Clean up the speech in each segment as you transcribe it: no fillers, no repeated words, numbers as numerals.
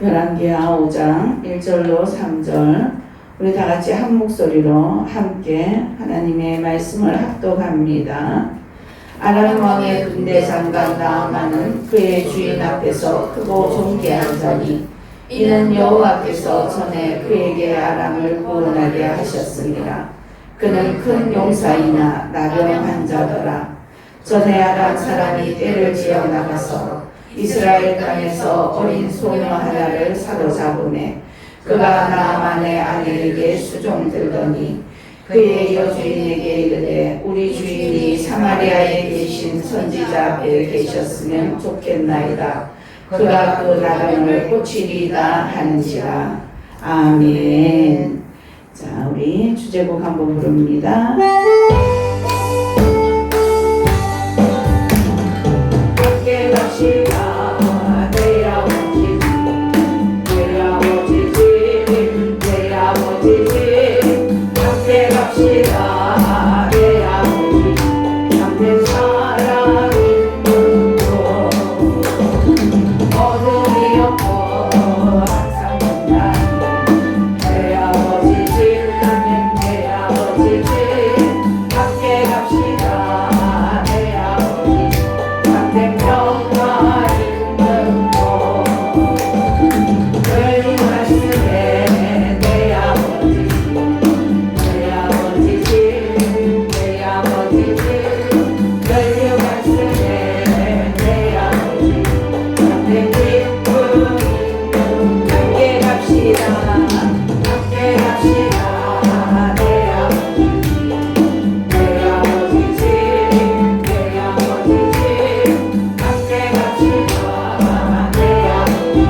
열왕기하 5장 1절로 3절 우리 다 같이 한 목소리로 함께 하나님의 말씀을 합독합니다. 아람 왕의 군대 장관 나아만은 그의 주인 앞에서 크고 존귀하더니 이는 여호와께서 전에 그에게 아람을 구원하게 하셨습니다. 그는 큰 용사이나 나병 환자더라. 전에 아람 사람이 떼를 지어 나가서 이스라엘 땅에서 어린 소녀 하나를 사로잡으매 그가 나아만의 아내에게 수종들더니 그의 여주인에게 이르되 우리 주인이 사마리아에 계신 선지자 앞에 계셨으면 좋겠나이다. 그가 그 나병을 고치리이다 하는지라. 아멘. 자, 우리 주제곡 한번 부릅니다. 함께 갑시다. 내 아버지 집, 내 아버지 집. 함께 갑시다. 내 아버지 참된 사랑 있는 곳. 어둠이 없고 항상 빛나는 내 아버지 집, 내 아버지 집. 함께 갑시다. 내 아버지 참된 평화 있는 곳. 늘 말씀에 내 아버지 집, 내 아버지 집. 늘 말씀에 내 아버지 참된 기쁨 있는 함께 갑시다. 함께 갑시다. 내 아버지 집, 내 아버지 집, 내 아버지 집. 함께 갑시다. 내 아버지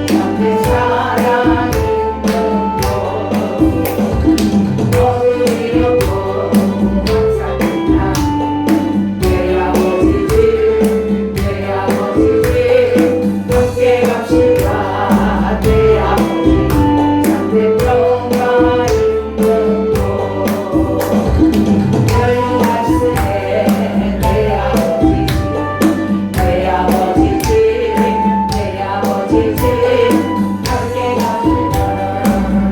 참된 사랑 있는 곳. 어른이 없고 항상 빛나는 내 아버지 집, 내 아버지 집. 함께 갑시다. 내 아버지 참된 평화 있는 곳. 늘 말씀에 내 아버지 집, 내 아버지 집, 내 아버지 집. 함께 갑시다.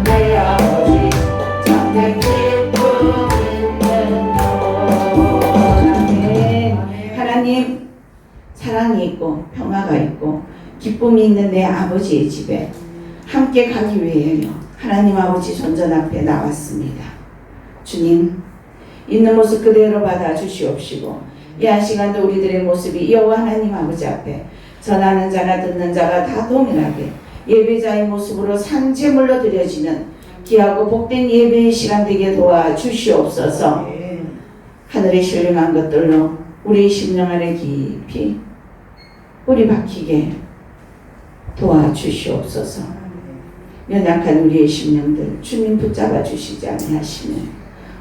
내 아버지 참된 기쁨 있는 곳. 아멘. 하나님, 사랑이 있고 평화가 있고 기쁨이 있는 내 아버지의 집에 함께 가기 위해요. 하나님 아버지 존전 앞에 나왔습니다. 주님, 있는 모습 그대로 받아 주시옵시고 이 한 시간도 우리들의 모습이 여호와 하나님 아버지 앞에 전하는 자나 듣는 자가 다 동일하게 예배자의 모습으로 산제물로 드려지는 귀하고 복된 예배의 시간 되게 도와주시옵소서. 하늘에 신령한 것들로 우리 심령 안에 깊이 뿌리 박히게 도와주시옵소서. 연약한 우리의 심령들 주님 붙잡아 주시지 아니하시면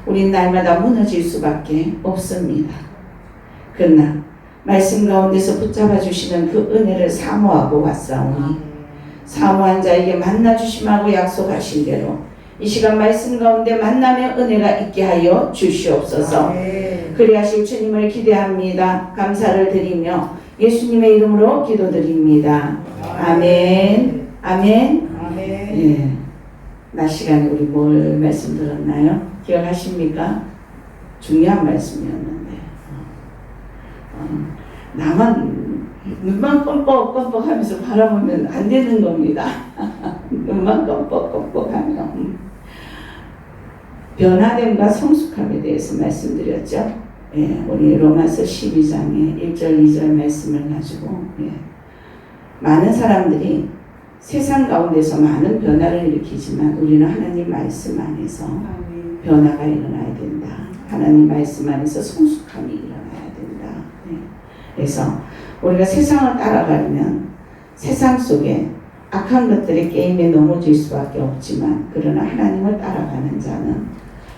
우린 날마다 무너질 수밖에 없습니다. 그러나 말씀 가운데서 붙잡아 주시는 그 은혜를 사모하고 왔사오니 사모한 자에게 만나 주심하고 약속하신 대로 이 시간 말씀 가운데 만남의 은혜가 있게 하여 주시옵소서. 그리하실 주님을 기대합니다. 감사를 드리며 예수님의 이름으로 기도드립니다. 아멘. 아멘. 예. 낮 시간에 우리 뭘 말씀 들었나요? 기억하십니까? 중요한 말씀이었는데 나만 눈만 껌뻑껌뻑 하면서 바라보면 안 되는 겁니다. 눈만 껌뻑껌뻑하면 변화됨과 성숙함에 대해서 말씀드렸죠. 예, 우리 로마서 12장의 1절 2절 말씀을 가지고 많은 사람들이 세상 가운데서 많은 변화를 일으키지만 우리는 하나님 말씀 안에서 변화가 일어나야 된다. 하나님 말씀 안에서 성숙함이 일어나야 된다. 그래서 우리가 세상을 따라가려면 세상 속에 악한 것들의 게임에 넘어질 수밖에 없지만 그러나 하나님을 따라가는 자는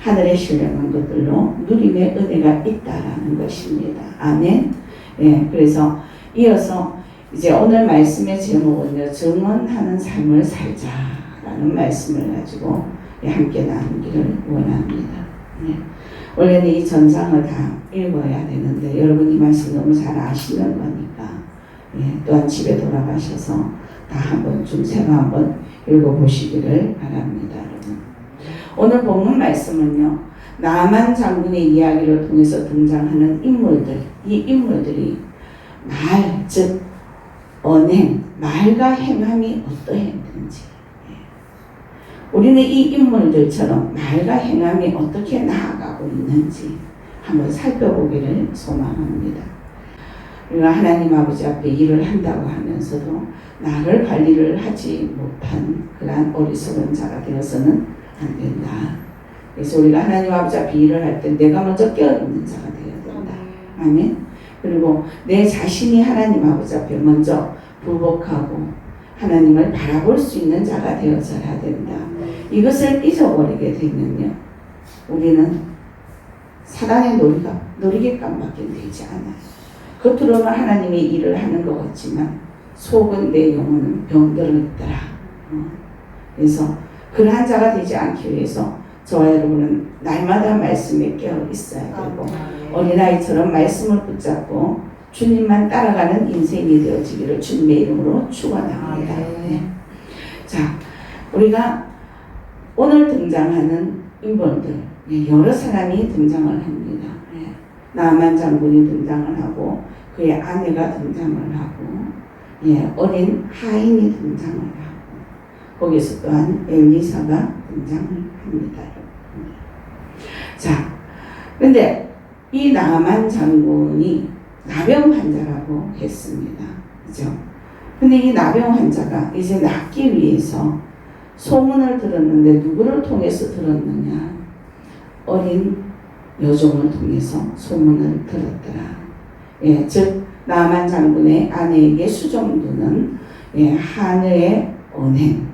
하늘의 신령한 것들로 누림의 은혜가 있다라는 것입니다. 아멘. 예, 그래서 이어서 이제 오늘 말씀의 제목은요, 증언하는 삶을 살자라는 말씀을 가지고 함께 나누기를 원합니다. 예. 원래는 이 전장을 다 읽어야 되는데 여러분 이 말씀 너무 잘 아시는 거니까 또한 집에 돌아가셔서 다 한번 좀 새로 한번 읽어보시기를 바랍니다, 여러분. 오늘 본문 말씀은요, 나만 장군의 이야기를 통해서 등장하는 인물들, 이 인물들이 말, 즉 언행, 말과 행함이 어떠했는지, 우리는 이 인물들처럼 말과 행함이 어떻게 나아가고 있는지 한번 살펴보기를 소망합니다. 우리가 하나님 아버지 앞에 일을 한다고 하면서도 나를 관리를 하지 못한 그러한 어리석은 자가 되어서는 안 된다. 그래서 우리가 하나님 아버지 앞에 일을 할 때 내가 먼저 깨어있는 자가 되어야 된다. 아멘. 그리고 내 자신이 하나님 아버지 앞에 먼저 부복하고 하나님을 바라볼 수 있는 자가 되어져야 된다. 이것을 잊어버리게 되면요, 우리는 사단의 놀이개감밖에 되지 않아요. 겉으로는 하나님의 일을 하는 것 같지만 속은 내 영혼은 병들어 있더라. 그래서 그러한 자가 되지 않기 위해서 저와 여러분은 날마다 말씀에 깨어 있어야 되고 어린아이처럼 말씀을 붙잡고 주님만 따라가는 인생이 되어지기를 주님의 이름으로 축원합니다. 네. 자, 우리가 오늘 등장하는 인물들, 여러 사람이 등장을 합니다. 나만 장군이 등장을 하고 그의 아내가 등장을 하고 어린 하인이 등장을 하고 거기서 또한 엘리사가 등장을 합니다. 자, 근데 이 나만 장군이 나병 환자라고 했습니다. 그죠? 근데 이 나병 환자가 이제 낫기 위해서 소문을 들었는데 누구를 통해서 들었느냐? 어린 여종을 통해서 소문을 들었더라. 즉 나만 장군의 아내에게 수종두는 하늘의 언행.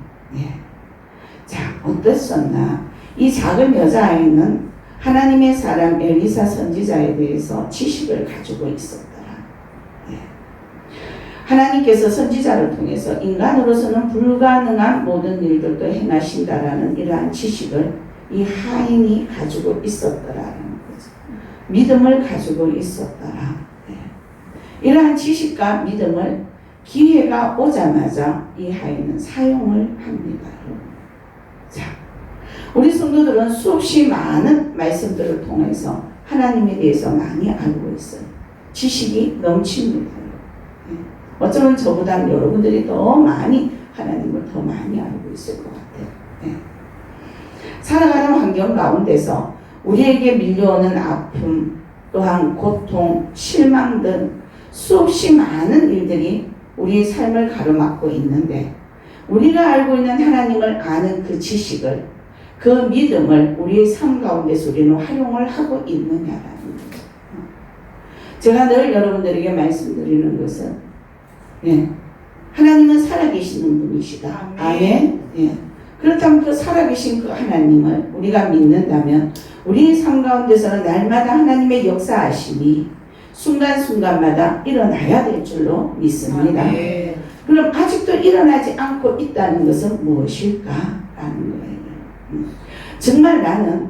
자, 어땠었나? 이 작은 여자아이는 하나님의 사람 엘리사 선지자에 대해서 지식을 가지고 있었더라. 하나님께서 선지자를 통해서 인간으로서는 불가능한 모든 일들도 행하신다라는 이러한 지식을 이 하인이 가지고 있었더라라는 거죠. 믿음을 가지고 있었더라. 이러한 지식과 믿음을 기회가 오자마자 이 하인은 사용을 합니다. 자, 우리 성도들은 수없이 많은 말씀들을 통해서 하나님에 대해서 많이 알고 있어요. 지식이 넘칩니다. 어쩌면 저보다 여러분들이 더 많이 하나님을 더 많이 알고 있을 것 같아요. 살아가는 환경 가운데서 우리에게 밀려오는 아픔, 또한 고통, 실망 등 수없이 많은 일들이 우리의 삶을 가로막고 있는데 우리가 알고 있는 하나님을 아는 그 지식을, 그 믿음을 우리의 삶 가운데서 우리는 활용을 하고 있느냐라는 거죠. 제가 늘 여러분들에게 말씀드리는 것은 하나님은 살아계시는 분이시다. 아멘. 그렇다면 그 살아계신 그 하나님을 우리가 믿는다면 우리의 삶 가운데서는 날마다 하나님의 역사하심이 순간순간마다 일어나야 될 줄로 믿습니다. 그럼 아직도 일어나지 않고 있다는 것은 무엇일까라는 거예요. 정말 나는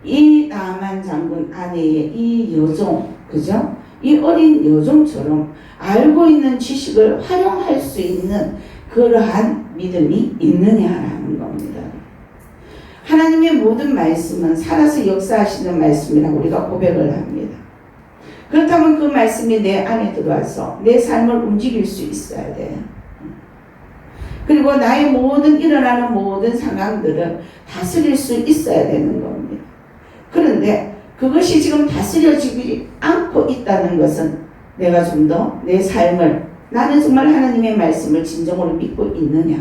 이 나만 장군 아내의 이 여종, 그죠? 이 어린 여종처럼 알고 있는 지식을 활용할 수 있는 그러한 믿음이 있느냐라는 겁니다. 하나님의 모든 말씀은 살아서 역사하시는 말씀이라고 우리가 고백을 합니다. 그렇다면 그 말씀이 내 안에 들어와서 내 삶을 움직일 수 있어야 돼요. 그리고 나의 모든 일어나는 모든 상황들을 다스릴 수 있어야 되는 겁니다. 그런데 그것이 지금 다스려지지 않고 있다는 것은 내가 좀 더 내 삶을, 나는 정말 하나님의 말씀을 진정으로 믿고 있느냐,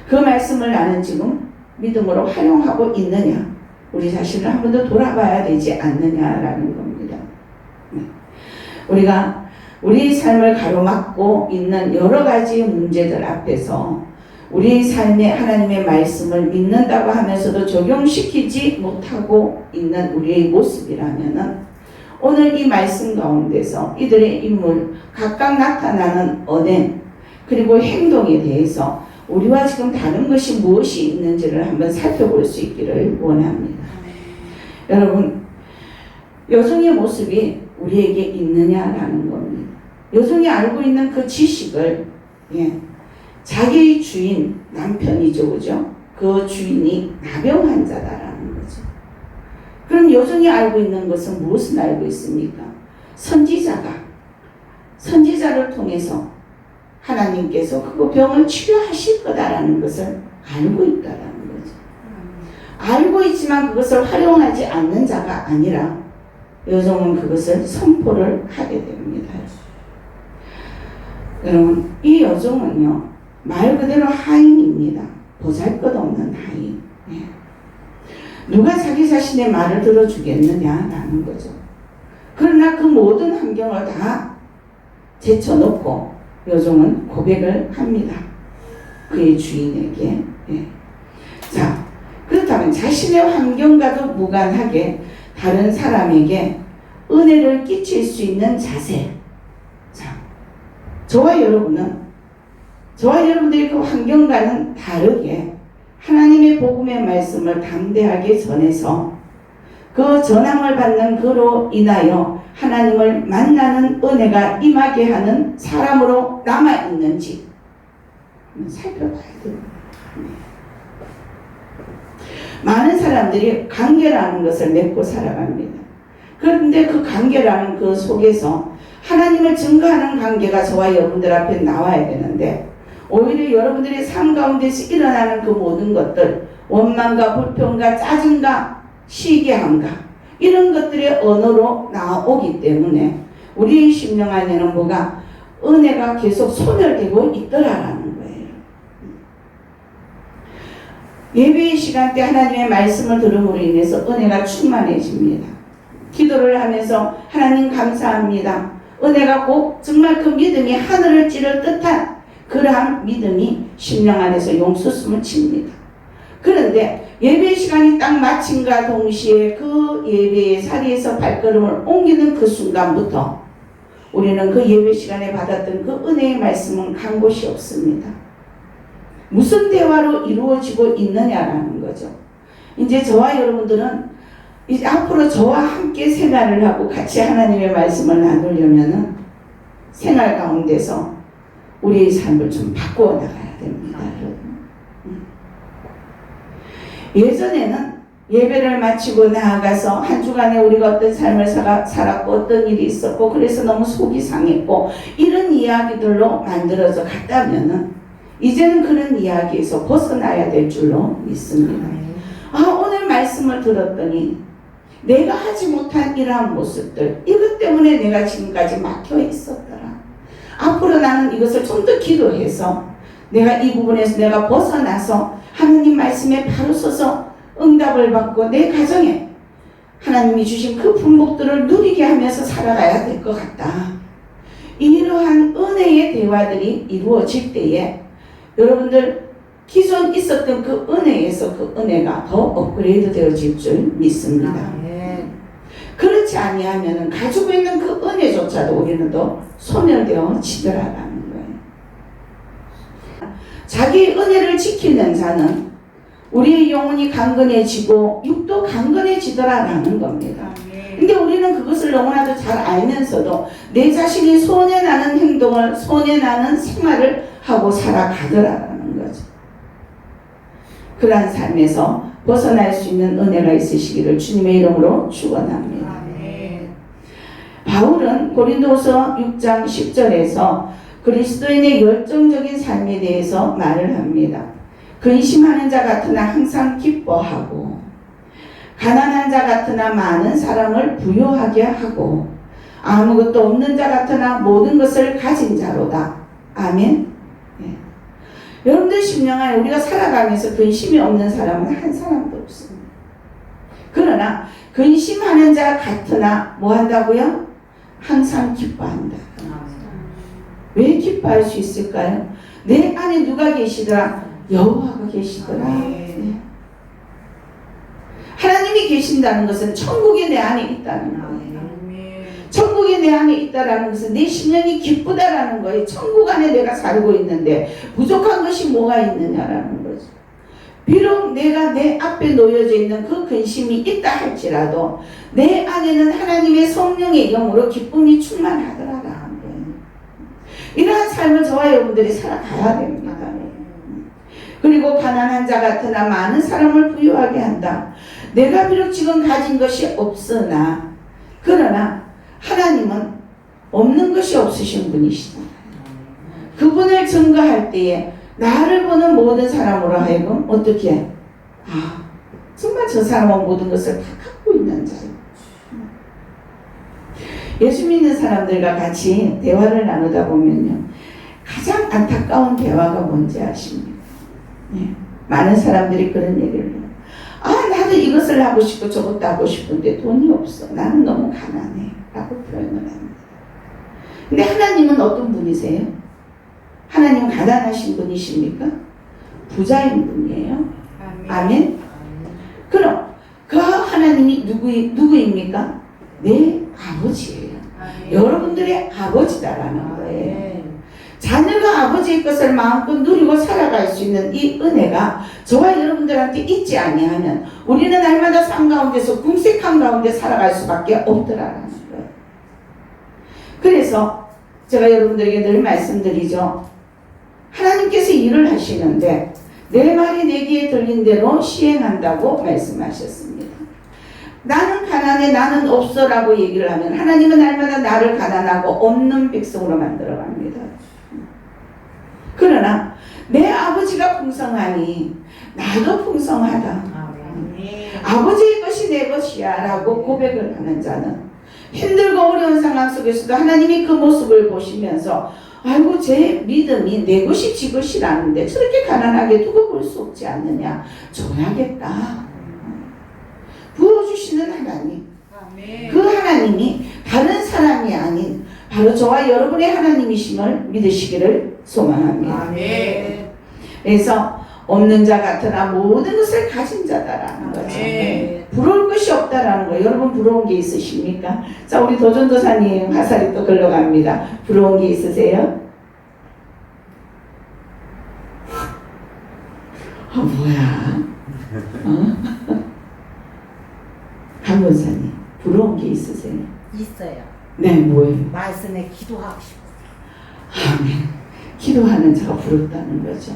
그 말씀을 나는 지금 믿음으로 활용하고 있느냐, 우리 자신을 한 번 더 돌아봐야 되지 않느냐라는 겁니다. 우리가 우리의 삶을 가로막고 있는 여러 가지 문제들 앞에서 우리의 삶에 하나님의 말씀을 믿는다고 하면서도 적용시키지 못하고 있는 우리의 모습이라면은 오늘 이 말씀 가운데서 이들의 인물, 각각 나타나는 언행, 그리고 행동에 대해서 우리와 지금 다른 것이 무엇이 있는지를 한번 살펴볼 수 있기를 원합니다. 여러분, 여종의 모습이 우리에게 있느냐라는 겁니다. 여종이 알고 있는 그 지식을 자기의 주인, 남편이죠, 그죠? 그 주인이 나병 환자다라는 거죠. 그럼 여종이 알고 있는 것은 무엇을 알고 있습니까? 선지자를 통해서 하나님께서 그 병을 치료하실 거다라는 것을 알고 있다라는 거죠. 알고 있지만 그것을 활용하지 않는 자가 아니라 여종은 그것을 선포를 하게 됩니다. 여러분, 이 여종은요, 말 그대로 하인입니다. 보잘것없는 하인. 예. 누가 자기 자신의 말을 들어주겠느냐라는 거죠. 그러나 그 모든 환경을 다 제쳐놓고 여종은 고백을 합니다. 그의 주인에게. 예. 자, 그렇다면 자신의 환경과도 무관하게 다른 사람에게 은혜를 끼칠 수 있는 자세. 자, 저와 여러분들이 그 환경과는 다르게 하나님의 복음의 말씀을 담대하게 전해서 그 전함을 받는 그로 인하여 하나님을 만나는 은혜가 임하게 하는 사람으로 남아있는지 살펴봐야 됩니다. 많은 사람들이 관계라는 것을 맺고 살아갑니다. 그런데 그 관계라는 그 속에서 하나님을 증거하는 관계가 저와 여러분들 앞에 나와야 되는데 오히려 여러분들의 삶 가운데서 일어나는 그 모든 것들, 원망과 불평과 짜증과 시기함과 이런 것들의 언어로 나오기 때문에 우리의 심령 안에는 뭐가 은혜가 계속 소멸되고 있더라라는 거예요. 예배의 시간 때 하나님의 말씀을 들음으로 인해서 은혜가 충만해집니다. 기도를 하면서 하나님 감사합니다. 은혜가 꼭 정말 그 믿음이 하늘을 찌를 듯한 그러한 믿음이 심령 안에서 용수숨을 칩니다. 그런데 예배 시간이 딱 마침과 동시에 그 예배의 자리에서 발걸음을 옮기는 그 순간부터 우리는 그 예배 시간에 받았던 그 은혜의 말씀은 간 곳이 없습니다. 무슨 대화로 이루어지고 있느냐라는 거죠. 이제 저와 여러분들은 이제 앞으로 저와 함께 생활을 하고 같이 하나님의 말씀을 나누려면은 생활 가운데서 우리의 삶을 좀 바꾸어 나가야 됩니다. 예전에는 예배를 마치고 나아가서 한 주간에 우리가 어떤 삶을 살았고 어떤 일이 있었고 그래서 너무 속이 상했고 이런 이야기들로 만들어져 갔다면은 이제는 그런 이야기에서 벗어나야 될 줄로 믿습니다. 오늘 말씀을 들었더니 내가 하지 못한 이러한 모습들, 이것 때문에 내가 지금까지 막혀 있었더라. 앞으로 나는 이것을 좀 더 기도해서 내가 이 부분에서 내가 벗어나서 하나님 말씀에 바로 서서 응답을 받고 내 가정에 하나님이 주신 그 품목들을 누리게 하면서 살아가야 될 것 같다. 이러한 은혜의 대화들이 이루어질 때에 여러분들 기존 있었던 그 은혜에서 그 은혜가 더 업그레이드 되어질 줄 믿습니다. 그렇지 아니하면 가지고 있는 그 은혜조차도 우리는 더 소멸되어지더라라는 거예요. 자기의 은혜를 지키는 자는 우리의 영혼이 강건해지고 육도 강건해지더라라는 겁니다. 근데 우리는 그것을 너무나도 잘 알면서도 내 자신이 손해나는 행동을, 손해나는 생활을 하고 살아가더라라는 거죠. 그러한 삶에서 벗어날 수 있는 은혜가 있으시기를 주님의 이름으로 축원합니다. 바울은 고린도서 6장 10절에서 그리스도인의 열정적인 삶에 대해서 말을 합니다. 근심하는 자 같으나 항상 기뻐하고 가난한 자 같으나 많은 사람을 부유하게 하고 아무것도 없는 자 같으나 모든 것을 가진 자로다. 아멘. 여러분들 심령 안에 우리가 살아가면서 근심이 없는 사람은 한 사람도 없습니다. 그러나 근심하는 자 같으나 뭐 한다고요? 항상 기뻐한다. 왜 기뻐할 수 있을까요? 내 안에 누가 계시더라? 여호와가 계시더라. 네. 하나님이 계신다는 것은 천국이 내 안에 있다는 거예요. 천국이 내 안에 있다라는 것은 내 심령이 기쁘다라는 거예요. 천국 안에 내가 살고 있는데 부족한 것이 뭐가 있느냐라는 거죠. 비록 내가 내 앞에 놓여져 있는 그 근심이 있다 할지라도 내 안에는 하나님의 성령의 영으로 기쁨이 충만하더라라는 거예요. 이러한 삶을 저와 여러분들이 살아가야 됩니다. 그리고 가난한 자 같으나 많은 사람을 부유하게 한다. 내가 비록 지금 가진 것이 없으나 그러나 하나님은 없는 것이 없으신 분이시다. 그분을 증거할 때에 나를 보는 모든 사람으로 하여금 어떻게 정말 저 사람은 모든 것을 다 갖고 있는 자예요. 예수 믿는 사람들과 같이 대화를 나누다 보면요, 가장 안타까운 대화가 뭔지 아십니까? 많은 사람들이 그런 얘기를 해요. 나도 이것을 하고 싶고 저것도 하고 싶은데 돈이 없어. 나는 너무 가난해. 라고 표현을 합니다. 근데 하나님은 어떤 분이세요? 하나님은 가난하신 분이십니까? 부자인 분이에요. 아멘. 그럼 그 하나님이 누구입니까? 내 아버지예요. 여러분들의 아버지다라는 거예요. 자녀가 아버지의 것을 마음껏 누리고 살아갈 수 있는 이 은혜가 저와 여러분들한테 있지 아니하면 우리는 날마다 삶 가운데서 궁색한 가운데 살아갈 수밖에 없더라라는 거예요. 그래서 제가 여러분들에게 늘 말씀드리죠. 하나님께서 일을 하시는데 내 말이 내 귀에 들린 대로 시행한다고 말씀하셨습니다. 나는 가난해, 나는 없어라고 얘기를 하면 하나님은 날마다 나를 가난하고 없는 백성으로 만들어 갑니다. 그러나 내 아버지가 풍성하니 나도 풍성하다. 아버지의 것이 내 것이야 라고 고백을 하는 자는 힘들고 어려운 상황 속에서도 하나님이 그 모습을 보시면서 아이고 제 믿음이 내 것이 지 것이라는데 저렇게 가난하게 두고 볼 수 없지 않느냐. 줘야겠다. 부어주시는 하나님. 그 하나님이 다른 사람이 아닌 바로 저와 여러분의 하나님이심을 믿으시기를 소망합니다. 그래서 없는 자 같으나 모든 것을 가진 자다라는 거죠. 부러울 것이 없다라는 거예요. 여러분 부러운 게 있으십니까? 자, 우리 도전도사님 화살이 또 걸러갑니다. 부러운 게 있으세요? 뭐야? 강권사님 부러운 게 있으세요? 있어요. 네, 뭐예요? 말씀에 기도하고 싶어요. 아멘. 기도하는 자가 부럽다는 거죠.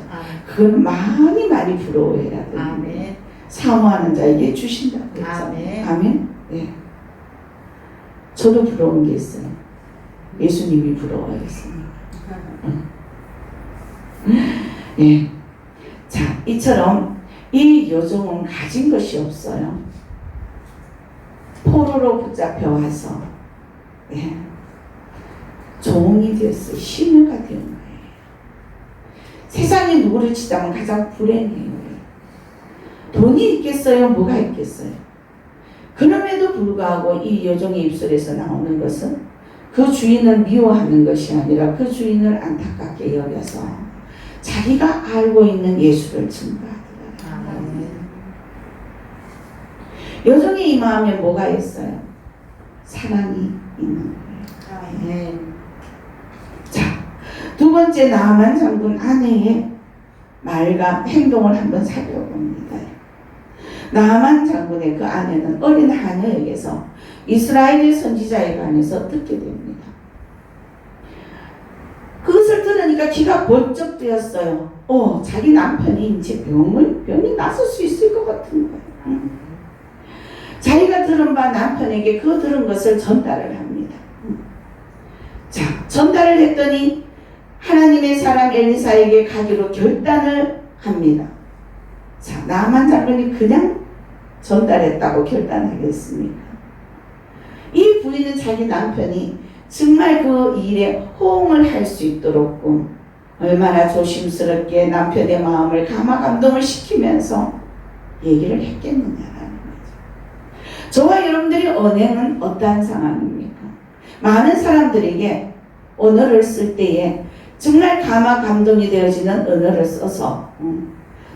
그건 많이 부러워해야 돼요. 아멘. 사모하는 자에게 주신다고 했잖아요. 아멘. 아멘. 네. 저도 부러운 게 있어요. 예수님이 부러워했습니다. 예. 자, 이처럼 이 여종은 가진 것이 없어요. 포로로 붙잡혀 와서 종이 되었어요. 시녀가 된 거예요. 세상에 누구를 치자면 가장 불행해요. 돈이 있겠어요? 뭐가 있겠어요? 그럼에도 불구하고 이 여종의 입술에서 나오는 것은 그 주인을 미워하는 것이 아니라 그 주인을 안타깝게 여겨서 자기가 알고 있는 예수를 증거하더라. 여종의 이 마음에 뭐가 있어요? 사랑이 있는 거예요. 자, 두 번째 나아만 장군 아내의 말과 행동을 한번 살펴봅니다. 나아만 장군의 그 아내는 어린 하녀에게서 이스라엘의 선지자에 관해서 듣게 됩니다. 그것을 들으니까 귀가 번쩍 뜨였어요. 자기 남편이 이제 병이 났을 수 있을 것 같은 거예요. 자기가 들은 바 남편에게 그 들은 것을 전달을 합니다. 자, 전달을 했더니 하나님의 사람 엘리사에게 가기로 결단을 합니다. 자, 나아만 장군이 그냥 전달했다고 결단하겠습니까? 이 부인은 자기 남편이 정말 그 일에 호응을 할 수 있도록 얼마나 조심스럽게 남편의 마음을 감화감동을 시키면서 얘기를 했겠느냐라는 거죠. 저와 여러분들의 언행은 어떠한 상황입니까? 많은 사람들에게 언어를 쓸 때에 정말 감화감동이 되어지는 언어를 써서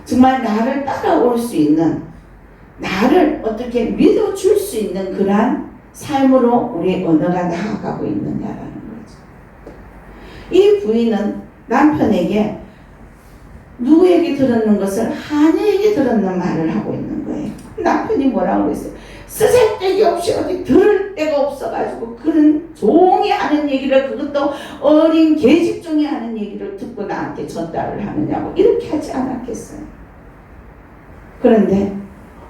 정말 나를 따라올 수 있는, 나를 어떻게 믿어줄 수 있는 그러한 삶으로 우리의 언어가 나아가고 있느냐라는 거죠. 이 부인은 남편에게 누구에게 들었는 것을 하녀에게 들었는 말을 하고 있는 거예요. 남편이 뭐라고 그랬어요? 쓰잘데기 없이 어디 들을 데가 없어가지고 그런 종이 하는 얘기를, 그것도 어린 계집종이 하는 얘기를 듣고 나한테 전달을 하느냐고 이렇게 하지 않았겠어요. 그런데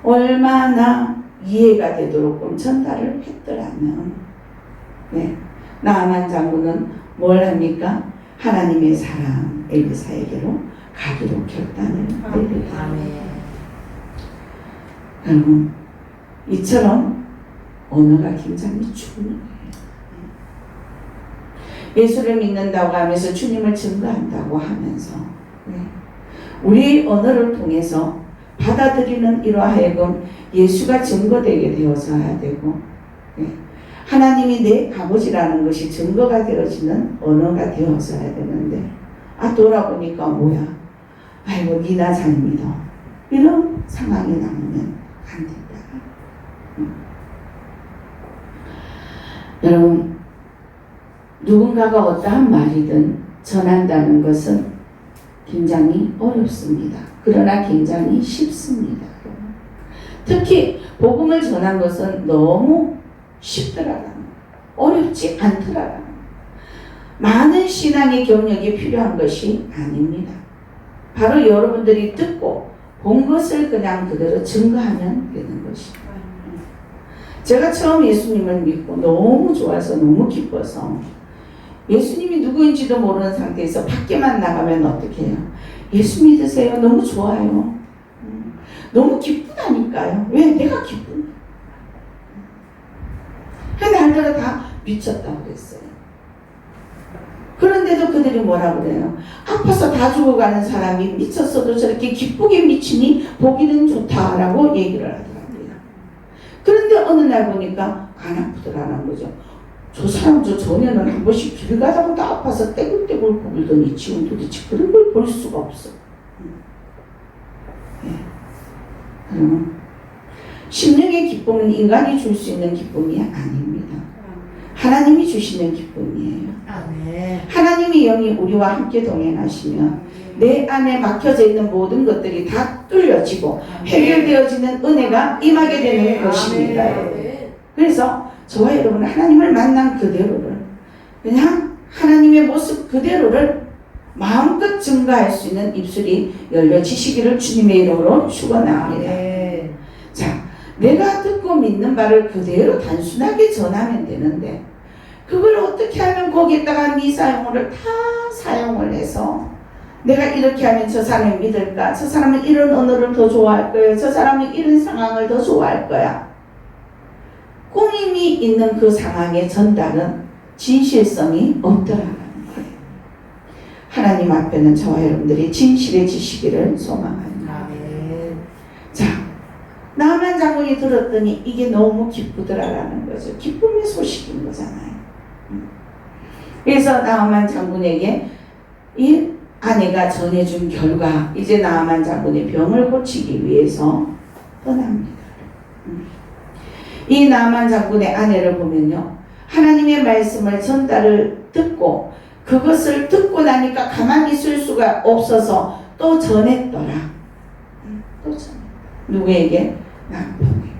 얼마나 이해가 되도록 전달을 했더라면, 네, 나아만 장군은 뭘 합니까? 하나님의 사람 엘리사에게로 가기로 결단을 내립니다. 아멘. 여러분, 이처럼 언어가 굉장히 중요해요. 예수를 믿는다고 하면서 주님을 증거한다고 하면서, 네, 우리 언어를 통해서 받아들이는 이로 하여금 예수가 증거되게 되어져야 되고, 네, 하나님이 내 아버지라는 것이 증거가 되어지는 언어가 되어져야 되는데, 돌아보니까 뭐야? 아이고 니나 잘 믿어. 이런 상황이 나오면 안 된다. 여러분, 누군가가 어떠한 말이든 전한다는 것은 굉장히 어렵습니다. 그러나 굉장히 쉽습니다. 특히 복음을 전한 것은 너무 쉽더라고요. 어렵지 않더라고요. 많은 신앙의 경력이 필요한 것이 아닙니다. 바로 여러분들이 듣고 본 것을 그냥 그대로 증거하면 되는 것입니다. 제가 처음 예수님을 믿고 너무 좋아서 너무 기뻐서, 예수님이 누구인지도 모르는 상태에서 밖에만 나가면 어떻게 해요? 예수 믿으세요. 너무 좋아요. 너무 기쁘다니까요. 왜? 내가 기쁘니까. 날들은 다 미쳤다고 그랬어요. 그런데도 그들이 뭐라 그래요? 아파서 다 죽어가는 사람이 미쳤어도 저렇게 기쁘게 미치니 보기는 좋다라고 얘기를 하더라고요. 그런데 어느 날 보니까 안 아프더라는 거죠. 저 사람, 저 전에는 한 번씩 길 가다가 다 아파서 떼굴떼굴 굴더니 지금 도대체 그런 걸 볼 수가 없어. 심령의 기쁨은 인간이 줄 수 있는 기쁨이 아닙니다. 하나님이 주시는 기쁨이에요. 하나님의 영이 우리와 함께 동행하시면 내 안에 막혀져 있는 모든 것들이 다 뚫려지고 해결되어지는 은혜가 임하게 되는 것입니다. 그래서 저와 여러분은 하나님을 만난 그대로를, 그냥 하나님의 모습 그대로를 마음껏 증거할 수 있는 입술이 열려지시기를 주님의 이름으로 축원합니다. 자, 내가 듣고 믿는 바를 그대로 단순하게 전하면 되는데, 그걸 어떻게 하면 거기에다가 미사용어를 다 사용을 해서 내가 이렇게 하면 저 사람이 믿을까? 저 사람은 이런 언어를 더 좋아할 거예요. 저 사람은 이런 상황을 더 좋아할 거야. 꾸밈이 있는 그 상황의 전달은 진실성이 없더라는 거예요. 하나님 앞에는 저와 여러분들이 진실해지시기를 소망합니다. 자, 나만 장군이 들었더니 이게 너무 기쁘더라라는 거죠. 기쁨의 소식인 거잖아요. 그래서 나만 장군에게 이 아내가 전해준 결과, 이제 나만 장군의 병을 고치기 위해서 떠납니다. 이 나만 장군의 아내를 보면요, 하나님의 말씀을 전달을 듣고 그것을 듣고 나니까 가만히 있을 수가 없어서 또 전했더라. 또 전했다. 누구에게? 남편에게.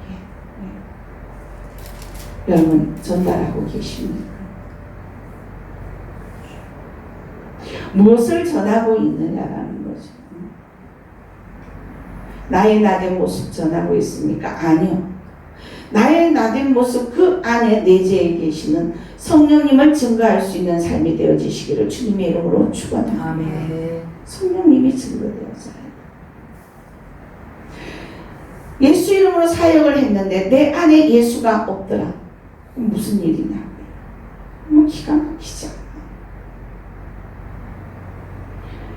여러분, 전달하고 계십니까? 무엇을 전하고 있느냐라는 거죠. 나의 나된 모습 전하고 있습니까? 아니요. 나의 나된 모습 그 안에 내재해 계시는 성령님을 증거할 수 있는 삶이 되어지시기를 주님의 이름으로 축원합니다. 성령님이 증거되어져요. 예수 이름으로 사역을 했는데 내 안에 예수가 없더라. 무슨 일이냐? 뭐 기가 막히지 않아.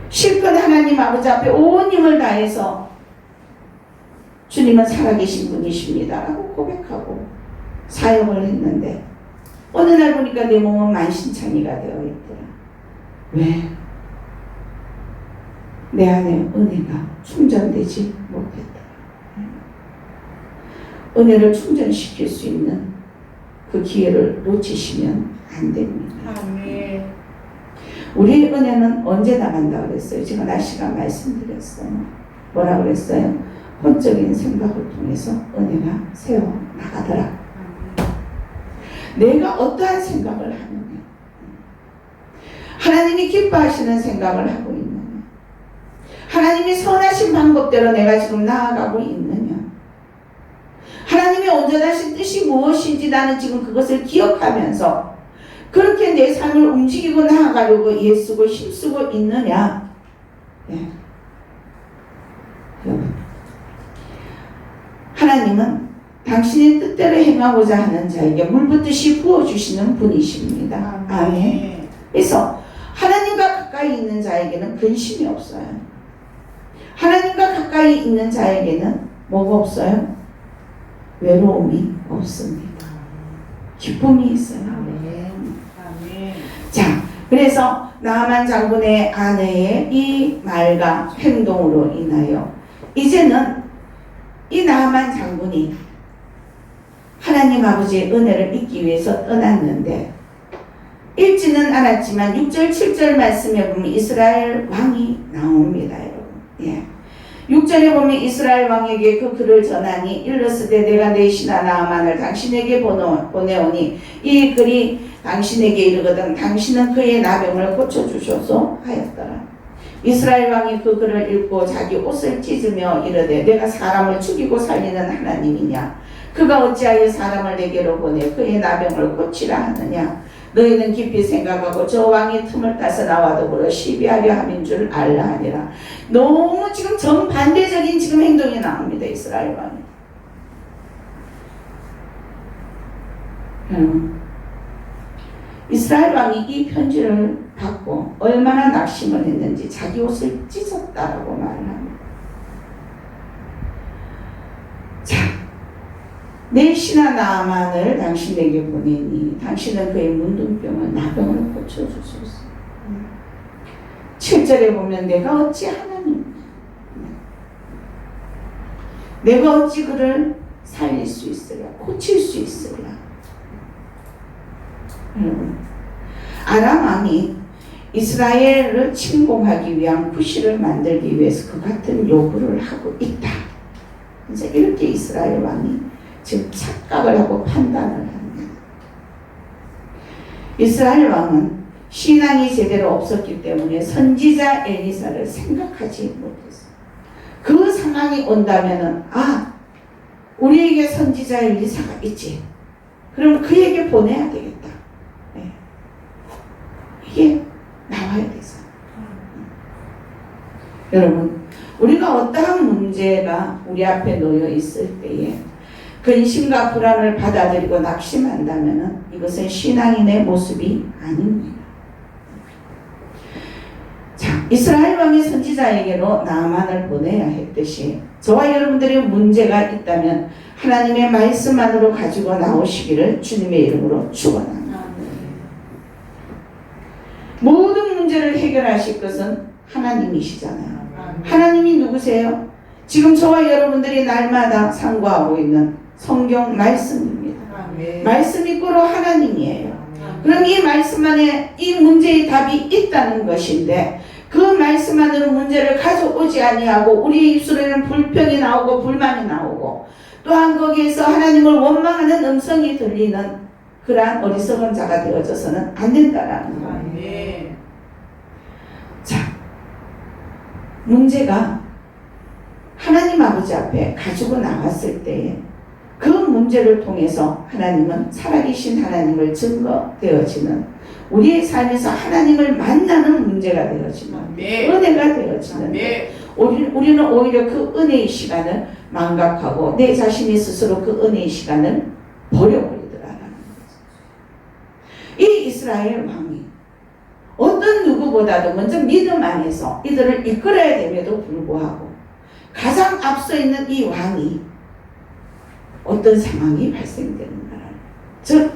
실컷 하나님 아버지 앞에 온 힘을 다해서 주님은 살아계신 분이십니다 라고 고백하고 사역을 했는데, 어느 날 보니까 내 몸은 만신창이가 되어 있더라. 왜? 내 안에 은혜가 충전되지 못했더라. 은혜를 충전시킬 수 있는 그 기회를 놓치시면 안 됩니다. 우리의 은혜는 언제 나간다 그랬어요? 제가 날씨가 말씀드렸어요. 뭐라 그랬어요? 혼적인 생각을 통해서 은혜가 세워 나가더라. 내가 어떠한 생각을 하느냐, 하나님이 기뻐하시는 생각을 하고 있느냐, 하나님이 선하신 방법대로 내가 지금 나아가고 있느냐, 하나님의 온전하신 뜻이 무엇인지 나는 지금 그것을 기억하면서 그렇게 내 삶을 움직이고 나아가려고 애쓰고 힘쓰고 있느냐. 네. 여러분, 하나님은 당신의 뜻대로 행하고자 하는 자에게 물붓듯이 부어주시는 분이십니다. 아멘. 그래서 하나님과 가까이 있는 자에게는 근심이 없어요. 하나님과 가까이 있는 자에게는 뭐가 없어요? 외로움이 없습니다. 기쁨이 있어요. 자, 그래서 나아만 장군의 아내의 이 말과 행동으로 인하여 이제는 이 나아만 장군이 하나님 아버지의 은혜를 잊기 위해서 떠났는데, 읽지는 않았지만 6절 7절 말씀에 보면 이스라엘 왕이 나옵니다. 여러분. 예. 6절에 보면 이스라엘 왕에게 그 글을 전하니 일러스되 내가 내 신하 나아만을 당신에게 보내오니 이 글이 당신에게 이르거든 당신은 그의 나병을 고쳐주소서 하였더라. 이스라엘 왕이 그 글을 읽고 자기 옷을 찢으며 이르되 내가 사람을 죽이고 살리는 하나님이냐, 그가 어찌하여 사람을 내게로 보내 그의 나병을 고치라 하느냐. 너희는 깊이 생각하고 저 왕이 틈을 따서 나와 더불어 시비하려 함인 줄 알라 하니라. 너무 지금 정반대적인 지금 행동이 나옵니다. 이스라엘 왕이. 이스라엘 왕이 이 편지를 받고 얼마나 낙심을 했는지 자기 옷을 찢었다라고 말을 합니다. 자, 내 신하 나아만을 당신에게 보내니 당신은 그의 문둥병을 나병을 고쳐주소서. 7절에 보면 내가 어찌 하나님, 내가 어찌 그를 살릴 수 있으랴, 고칠 수 있으랴. 아람 왕이 이스라엘을 침공하기 위한 구실을 만들기 위해서 그 같은 요구를 하고 있다. 이제 이렇게 이스라엘 왕이 지금 착각을 하고 판단을 합니다. 이스라엘 왕은 신앙이 제대로 없었기 때문에 선지자 엘리사를 생각하지 못했어요. 그 상황이 온다면은 우리에게 선지자 엘리사가 있지. 그럼 그에게 보내야 되겠다. 네. 이게 나와야 돼서. 여러분, 우리가 어떠한 문제가 우리 앞에 놓여 있을 때에 근심과 불안을 받아들이고 낙심한다면 이것은 신앙인의 모습이 아닙니다. 자, 이스라엘 왕이 선지자에게로 나아만을 보내야 했듯이 저와 여러분들의 문제가 있다면 하나님의 말씀만으로 가지고 나오시기를 주님의 이름으로 축원합니다. 모든 문제를 해결하실 것은 하나님이시잖아요. 하나님이 누구세요? 지금 저와 여러분들이 날마다 상고하고 있는 성경 말씀입니다. 말씀이 꾸로 하나님이에요. 그럼 이 말씀 안에 이 문제의 답이 있다는 것인데 그 말씀 안으로 문제를 가져오지 아니하고 우리의 입술에는 불평이 나오고 불만이 나오고 또한 거기에서 하나님을 원망하는 음성이 들리는 그러한 어리석은 자가 되어져서는 안 된다라는 거예요. 자, 문제가 하나님 아버지 앞에 가지고 나왔을 때에 그 문제를 통해서 하나님은 살아계신 하나님을 증거되어지는 우리의 삶에서 하나님을 만나는 문제가 되어지는 은혜가 되어지는데 우리는 오히려 그 은혜의 시간을 망각하고 내 자신이 스스로 그 은혜의 시간을 버려버리더라라는 거죠. 이 이스라엘 왕이 어떤 누구보다도 먼저 믿음 안에서 이들을 이끌어야 됨에도 불구하고 가장 앞서 있는 이 왕이 어떤 상황이 발생되는가. 즉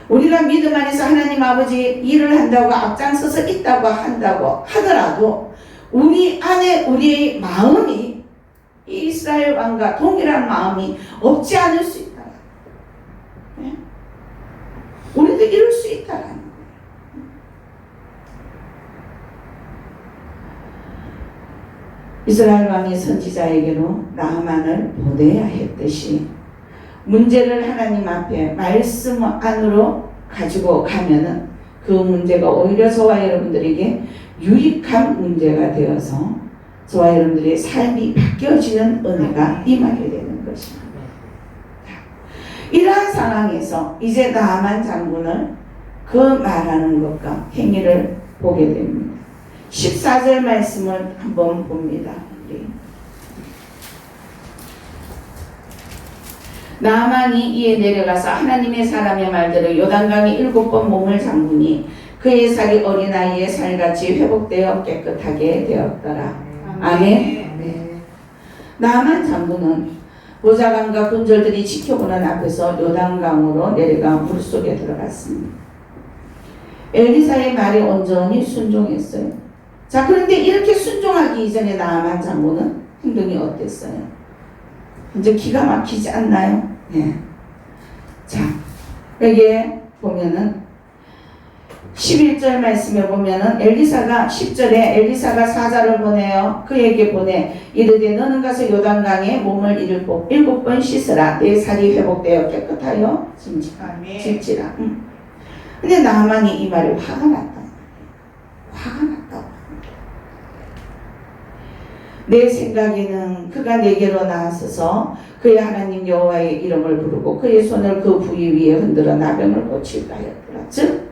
우리가 믿음 안에서 하나님 아버지의 일을 한다고 앞장서서 있다고 한다고 하더라도 우리 안에 우리의 마음이 이 이스라엘 왕과 동일한 마음이 없지 않을 수 있다. 네? 우리도 이룰 수 있다라는 거예요. 이스라엘 왕이 선지자에게로 나아만을 보내야 했듯이 문제를 하나님 앞에 말씀 안으로 가지고 가면은 그 문제가 오히려 저와 여러분들에게 유익한 문제가 되어서 저와 여러분들의 삶이 바뀌어지는 은혜가 임하게 되는 것입니다. 이러한 상황에서 이제 나아만 장군을 그 말하는 것과 행위를 보게 됩니다. 14절 말씀을 한번 봅니다. 나아만이 이에 내려가서 하나님의 사람의 말대로 요단강에 7번 몸을 잠그니 그의 살이 어린아이의 살같이 회복되어 깨끗하게 되었더라. 아멘. 네. 나아만 장군은 보좌관과 군졸들이 지켜보는 앞에서 요단강으로 내려가 물속에 들어갔습니다. 엘리사의 말에 온전히 순종했어요. 자, 그런데 이렇게 순종하기 이전에 나아만 장군은 행동이 어땠어요? 이제 기가 막히지 않나요? 네. 자, 여기에 보면은 11절 말씀에 보면은 엘리사가 10절에 엘리사가 사자를 보내어 그에게 보내 이르되 너는 가서 요단강에 몸을 7번 씻으라 내 살이 회복되어 깨끗하여 진지라. 근데 나아만이 이 말에 화가 났다. 화가 났다고. 내 생각에는 그가 내게로 나서서 그의 하나님 여호와의 이름을 부르고 그의 손을 그 부위 위에 흔들어 나병을 고칠까 하였더라. 즉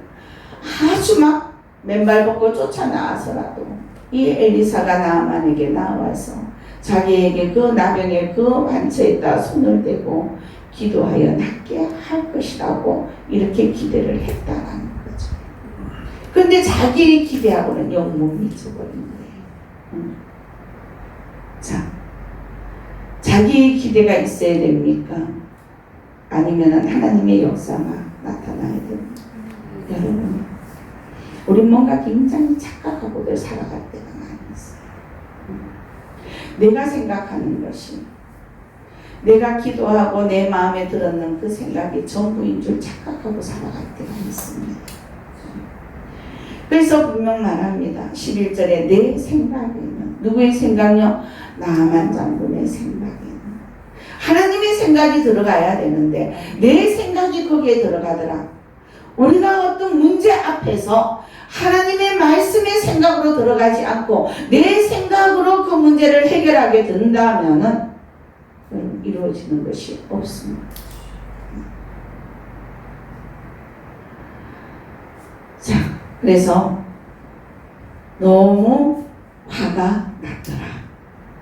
아주 막 맨발 벗고 쫓아나와서라도 이 엘리사가 나아만에게 나와서 자기에게 그 나병의 그 환처에다 손을 대고 기도하여 낫게 할 것이라고 이렇게 기대를 했다라는 거죠. 그런데 자기 기대하고는 영 못 미쳐버린 거예요. 자, 자기의 기대가 있어야 됩니까? 아니면 하나님의 역사가 나타나야 됩니까? 여러분, 우린 뭔가 굉장히 착각하고들 살아갈 때가 많이 있어요. 내가 생각하는 것이 내가 기도하고 내 마음에 들었는 그 생각이 전부인 줄 착각하고 살아갈 때가 있습니다. 그래서 분명 말합니다. 11절에 내 생각에는 누구의 생각이요? 나아만 장군의 생각에는 하나님의 생각이 들어가야 되는데 내 생각이 거기에 들어가더라. 우리가 어떤 문제 앞에서 하나님의 말씀의 생각으로 들어가지 않고 내 생각으로 그 문제를 해결하게 된다면은 이루어지는 것이 없습니다. 자, 그래서 너무 화가 났더라.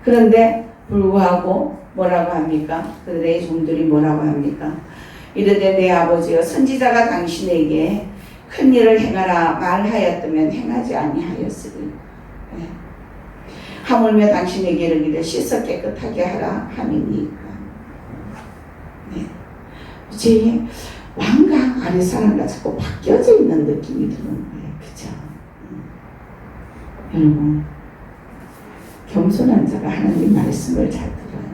그런데 불구하고 뭐라고 합니까? 그들의 종들이 뭐라고 합니까? 이르되 내 아버지여 선지자가 당신에게 큰 일을 행하라 말하였다면 행하지 아니하였으리. 네. 하물며 당신에게 이르기를 씻어 깨끗하게 하라 함이니까. 네. 제 왕각 아래 사람과 자꾸 바뀌어져 있는 느낌이 드는 거예요. 그죠? 여러분, 겸손한 자가 하나님 말씀을 잘 들어요.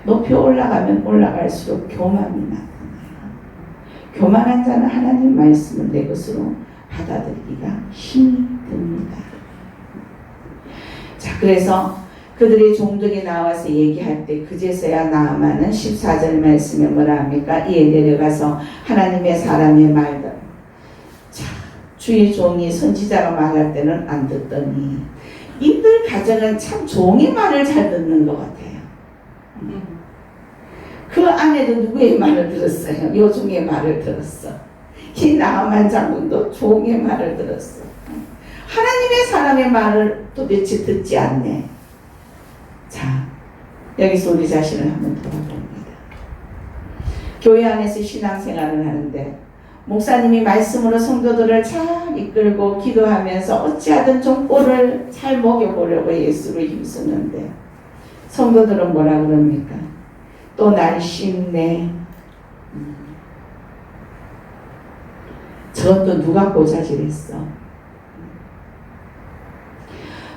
높이 올라가면 올라갈수록 교만이 나타나요. 교만한 자는 하나님 말씀을 내 것으로 받아들이기가 힘이 듭니다. 자, 그래서 그들의 종들이 나와서 얘기할 때 그제서야 나아만은 14절 말씀에 뭐라 합니까? 이에 내려가서 하나님의 사람의 말들. 자, 주의 종이 선지자가 말할 때는 안 듣더니 이들 가정은 참 종의 말을 잘 듣는 것 같아요. 그 아내도 누구의 말을 들었어요? 요종의 말을 들었어. 이 나아만 장군도 종의 말을 들었어. 하나님의 사람의 말을 도대체 듣지 않네. 자, 여기서 우리 자신을 한번 돌아봅니다. 교회 안에서 신앙생활을 하는데 목사님이 말씀으로 성도들을 잘 이끌고 기도하면서 어찌하든 좀 꼴을 잘 먹여보려고 예수를 힘쓰는데 성도들은 뭐라 그럽니까? 또 날씬네. 저것도 누가 고자질했어?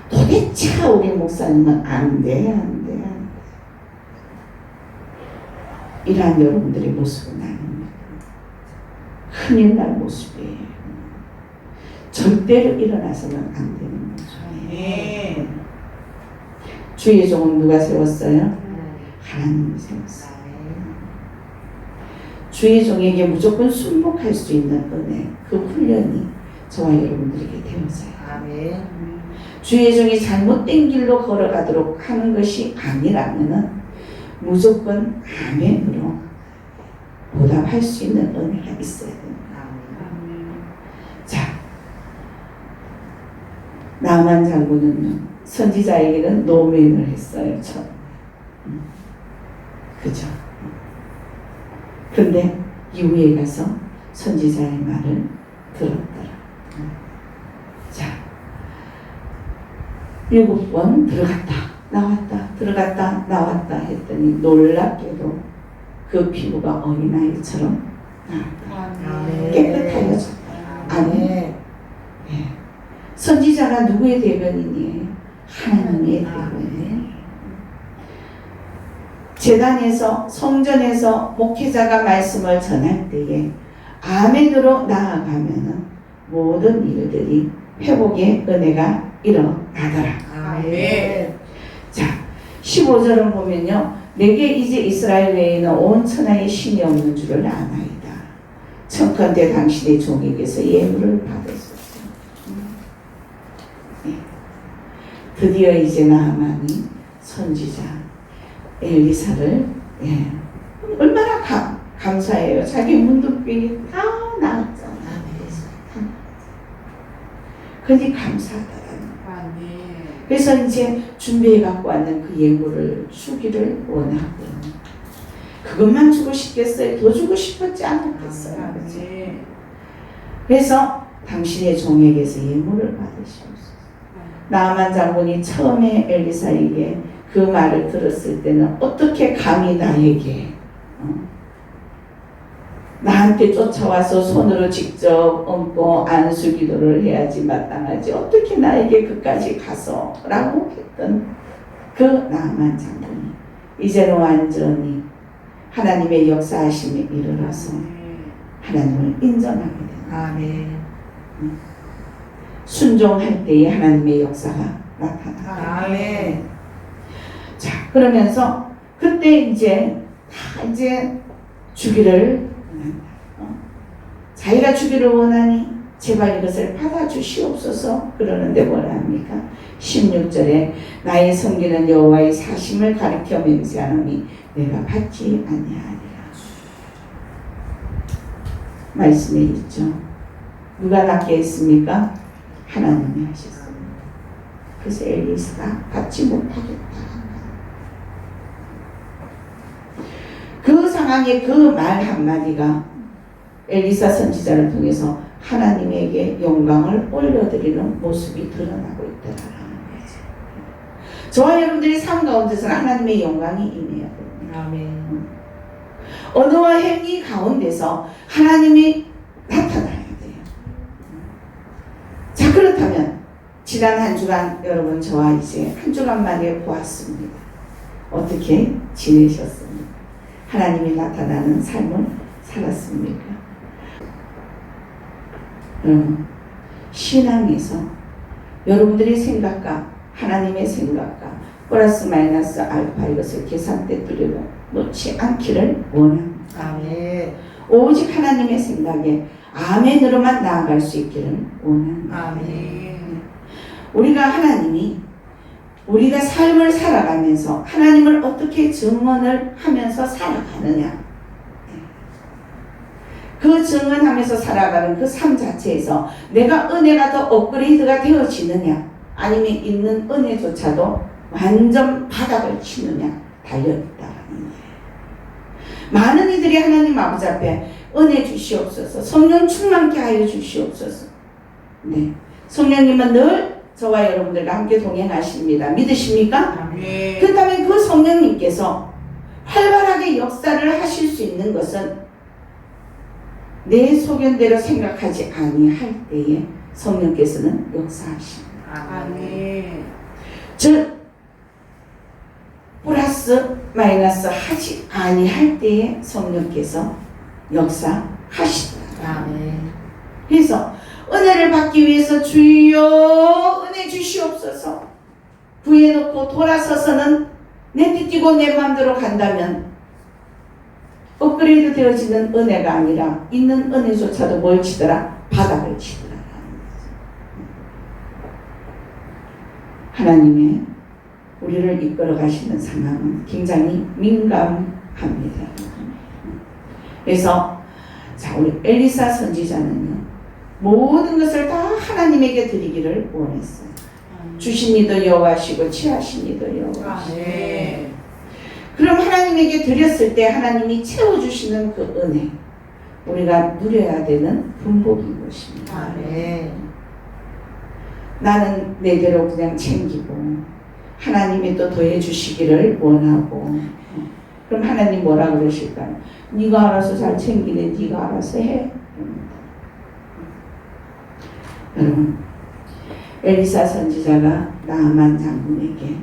도대체 우리 목사님은 안 돼. 이러한 여러분들의 모습은 아닙니다. 큰일 날 모습이에요. 절대로 일어나서는 안 되는 거죠. 주의 종은 누가 세웠어요? 하나님이 세웠어요. 주의 종에게 무조건 순복할 수 있는 은혜, 그 훈련이 저와 여러분들에게 되어져요. 아멘. 주의 종이 잘못된 길로 걸어가도록 하는 것이 아니라면은 무조건 아멘으로 보답할 수 있는 은혜가 있어야 됩니다. 자, 나만 장군은요, 선지자에게는 노멘을 했어요. 그죠? 근데 이후에 가서 선지자의 말을 들었더라. 자, 7번 들어갔다 나왔다 들어갔다 나왔다 했더니 놀랍게도 그 피부가 어린아이처럼 나왔다. 깨끗하여졌다. 아멘. 예. 선지자가 누구의 대변인이에요? 하나님의 대변인. 제단에서 성전에서 목회자가 말씀을 전할 때에 아멘으로 나아가면은 모든 일들이 회복의 은혜가 일어나더라. 아멘. 자, 15절을 보면요, 내게 이제 이스라엘 외에는 온 천하에 신이 없는 줄을 아나이다. 청컨대 당신의 종에게서 예물을 받았었죠. 네. 드디어 이제 나아만이 선지자 엘리사를, 예, 얼마나 감사해요. 자기 문둥병이 다 나았잖아. 그러니 감사하다라는 거예요. 그래서 이제 준비해 갖고 왔는 그 예물을 주기를 원하고, 그것만 주고 싶겠어요? 더 주고 싶었지 않았겠어요? 그치? 그래서 당신의 종에게서 예물을 받으시옵소서. 나아만 장군이 처음에 엘리사에게 그 말을 들었을 때는 어떻게 감히 나에게 나한테 쫓아와서 손으로 직접 얹고 안수 기도를 해야지 마땅하지, 어떻게 나에게 그까지 가서 라고 했던 그 나아만 장군이 이제는 완전히 하나님의 역사하심에 이르러서 하나님을 인정하게 된다. 아멘. 순종할 때에 하나님의 역사가 나타나게. 아멘. 자, 그러면서 그때 이제 다 이제 주기를 원한다. 자기가 주기를 원하니 제발 이것을 받아주시옵소서 그러는데 뭘 합니까? 16절에 나의 섬기는 여호와의 사심을 가리켜 맹세하노니 내가 받지 아니하리라. 말씀에 있죠. 누가 낫게 했습니까? 하나님이 하셨습니다. 그래서 엘리사가 받지 못하겠다. 그 상황에 그 말 한마디가 엘리사 선지자를 통해서 하나님에게 영광을 올려드리는 모습이 드러나고 있다라는 거죠. 저와 여러분들이 삶 가운데서는 하나님의 영광이 임해야 됩니다. 아멘. 언어와 행위 가운데서 하나님이 나타나야 돼요. 자, 그렇다면 지난 한 주간 여러분 저와 이제 한 주간 만에 보았습니다. 어떻게 지내셨습니까? 하나님이 나타나는 삶을 살았습니까? 신앙에서 여러분들의 생각과 하나님의 생각과 플러스 마이너스 알파 이것을 계산대 뚫려 놓지 않기를 원합니다. 아멘. 오직 하나님의 생각에 아멘으로만 나아갈 수 있기를 원합니다. 아멘. 우리가 하나님이 우리가 삶을 살아가면서 하나님을 어떻게 증언을 하면서 살아가느냐, 그 증언하면서 살아가는 그 삶 자체에서 내가 은혜가 더 업그레이드가 되어지느냐, 아니면 있는 은혜조차도 완전 바닥을 치느냐 달려있다는 거예요. 많은 이들이 하나님 아버지 앞에 은혜 주시옵소서, 성령 충만케 하여 주시옵소서. 네, 성령님은 늘 저와 여러분들과 함께 동행하십니다. 믿으십니까? 아멘. 그렇다면 그 성령님께서 활발하게 역사를 하실 수 있는 것은 내 소견대로 생각하지 아니할 때에 성령께서는 역사하십니다. 아멘. 즉 플러스 마이너스 하지 아니할 때에 성령께서 역사하시다. 아멘. 그래서 은혜를 받기 위해서 주여 은혜 주시옵소서. 구해놓고 돌아서서는 내띠뛰고 내 마음대로 간다면 업그레이드 되어지는 은혜가 아니라 있는 은혜조차도 뭘 치더라? 바닥을 치더라. 하나님의 우리를 이끌어 가시는 상황은 굉장히 민감합니다. 그래서 자, 우리 엘리사 선지자는요, 모든 것을 다 하나님에게 드리기를 원했어요. 주신 이도 여호와시고 취하신 이도 여호와시고. 네. 그럼 하나님에게 드렸을 때 하나님이 채워주시는 그 은혜, 우리가 누려야 되는 분복인 것입니다. 네. 나는 내대로 그냥 챙기고 하나님이 또 더해주시기를 원하고, 그럼 하나님 뭐라 그러실까요? 네가 알아서 잘 챙기네, 네가 알아서 해. 여러분, 엘리사 선지자가 나아만 장군에게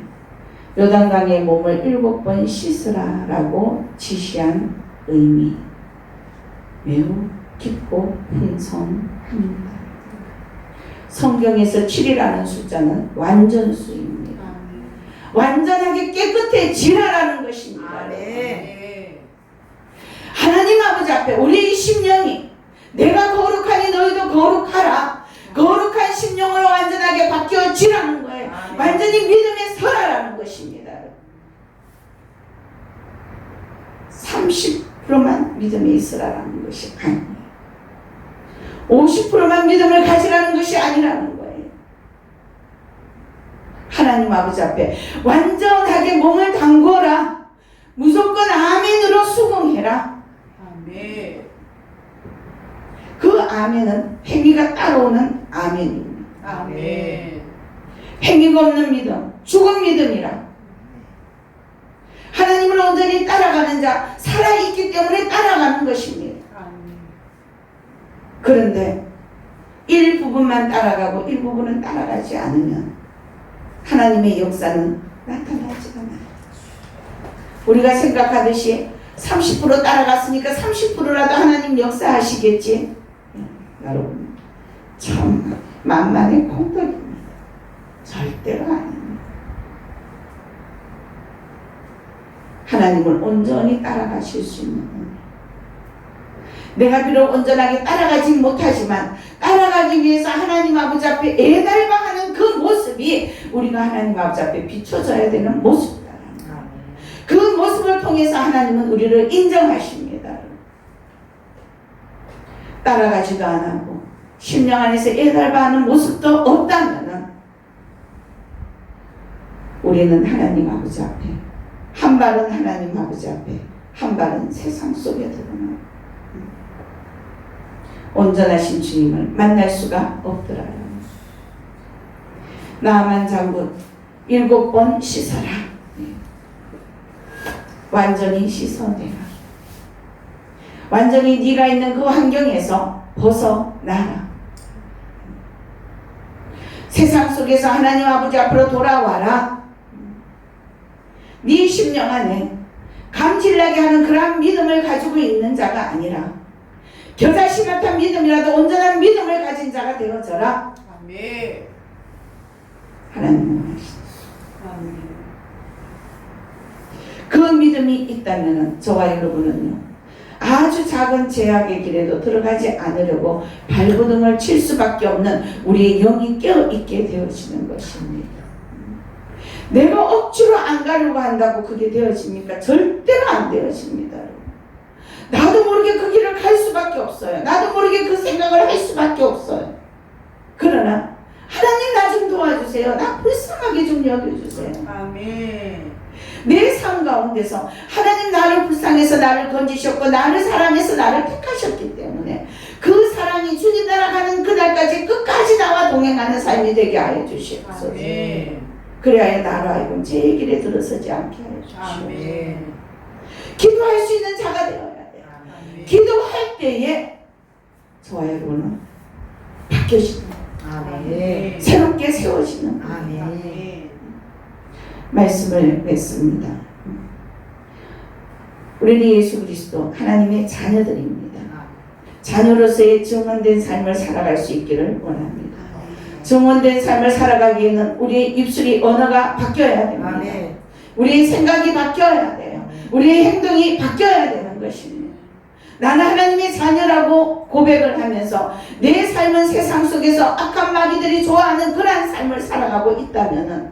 요단강의 몸을 7번 씻으라라고 지시한 의미, 매우 깊고 풍성합니다. 성경에서 7이라는 숫자는 완전수입니다. 완전하게 깨끗해지라라는 것입니다. 네. 하나님 아버지 앞에 우리의 심령이 내가 거룩하니 너희도 거룩하라. 거룩한 심령으로 완전하게 바뀌어지라는 거예요. 완전히 믿음에 서라라는 것입니다. 30%만 믿음에 있으라는 것이 아니에요. 50%만 믿음을 가지라는 것이 아니라는 거예요. 하나님 아버지 앞에 완전하게 몸을 담궈라. 무조건 아멘으로 수긍해라. 아멘. 그 아멘은 행위가 따라오는 아멘입니다. 아멘. 행위가 없는 믿음, 죽은 믿음이라. 하나님을 온전히 따라가는 자, 살아있기 때문에 따라가는 것입니다. 아멘. 그런데 일부분만 따라가고 일부분은 따라가지 않으면 하나님의 역사는 나타나지 않아요. 우리가 생각하듯이 30% 따라갔으니까 30%라도 하나님 역사하시겠지. 여러분, 참 만만의 콩떡입니다. 절대로 아닙니다. 하나님을 온전히 따라가실 수 있는 분. 내가 비록 온전하게 따라가지 못하지만 따라가기 위해서 하나님 아버지 앞에 애달바하는 그 모습이 우리가 하나님 아버지 앞에 비춰져야 되는 모습이다. 그 모습을 통해서 하나님은 우리를 인정하십니다. 따라가지도 않고 심령 안에서 애달바하는 모습도 없다면 우리는 하나님 아버지 앞에 한 발은 하나님 아버지 앞에 한 발은 세상 속에 들어가고 온전하신 주님을 만날 수가 없더라요. 나아만 장군 7번 씻어라. 완전히 씻어내라. 완전히 네가 있는 그 환경에서 벗어나라. 세상 속에서 하나님 아버지 앞으로 돌아와라. 네 심령 안에 감질나게 하는 그러한 믿음을 가지고 있는 자가 아니라 겨자씨 같은 믿음이라도 온전한 믿음을 가진 자가 되어져라. 아멘. 하나님은 원하시다. 아멘. 그 믿음이 있다면 저와 여러분은요, 아주 작은 제약의 길에도 들어가지 않으려고 발버둥을 칠 수밖에 없는 우리의 영이 깨어있게 되어지는 것입니다. 내가 억지로 안 가려고 한다고 그게 되어집니까? 절대로 안 되어집니다. 나도 모르게 그 길을 갈 수밖에 없어요. 나도 모르게 그 생각을 할 수밖에 없어요. 그러나 하나님 나 좀 도와주세요. 나 불쌍하게 좀 여겨주세요. 아멘. 내 삶 가운데서 하나님 나를 불쌍해서 나를 건지셨고 나를 사랑해서 나를 택하셨기 때문에 그 사랑이 주님 나라가는 그날까지 끝까지 나와 동행하는 삶이 되게 하여 주시옵소서. 아멘. 그래야 나로 하여금 제 길에 들어서지 않게 하여 주시옵소서. 아멘. 기도할 수 있는 자가 되어야 돼요. 아멘. 기도할 때에 저와 여러분은 바뀌어지는 거예요. 아멘. 새롭게 세워지는 거예요. 아멘. 말씀을 맺습니다. 우리는 예수 그리스도 하나님의 자녀들입니다. 자녀로서의 증언된 삶을 살아갈 수 있기를 원합니다. 정원된 삶을 살아가기에는 우리의 입술이 언어가 바뀌어야 됩니다. 아멘. 우리의 생각이 바뀌어야 돼요. 우리의 행동이 바뀌어야 되는 것입니다. 나는 하나님의 자녀라고 고백을 하면서 내 삶은 세상 속에서 악한 마귀들이 좋아하는 그러한 삶을 살아가고 있다면은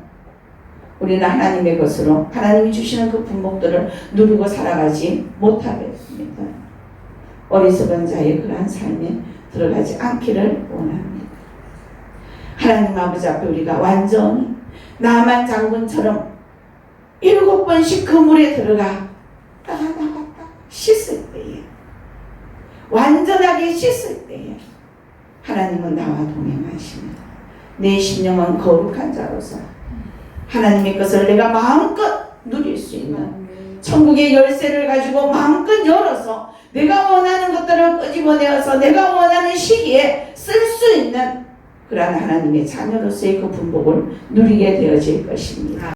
우리는 하나님의 것으로 하나님이 주시는 그 분복들을 누리고 살아가지 못하겠습니다. 어리석은 자의 그러한 삶에 들어가지 않기를 원합니다. 하나님 아버지 앞에 우리가 완전히 나만 장군처럼 7번씩 그 물에 들어가 나갔다 씻을 때에, 완전하게 씻을 때에 하나님은 나와 동행하십니다. 내 심령은 거룩한 자로서 하나님의 것을 내가 마음껏 누릴 수 있는 천국의 열쇠를 가지고 마음껏 열어서 내가 원하는 것들을 끄집어내어서 내가 원하는 시기에 쓸 수 있는 그러한 하나님의 자녀로서의 그 분복을 누리게 되어질 것입니다.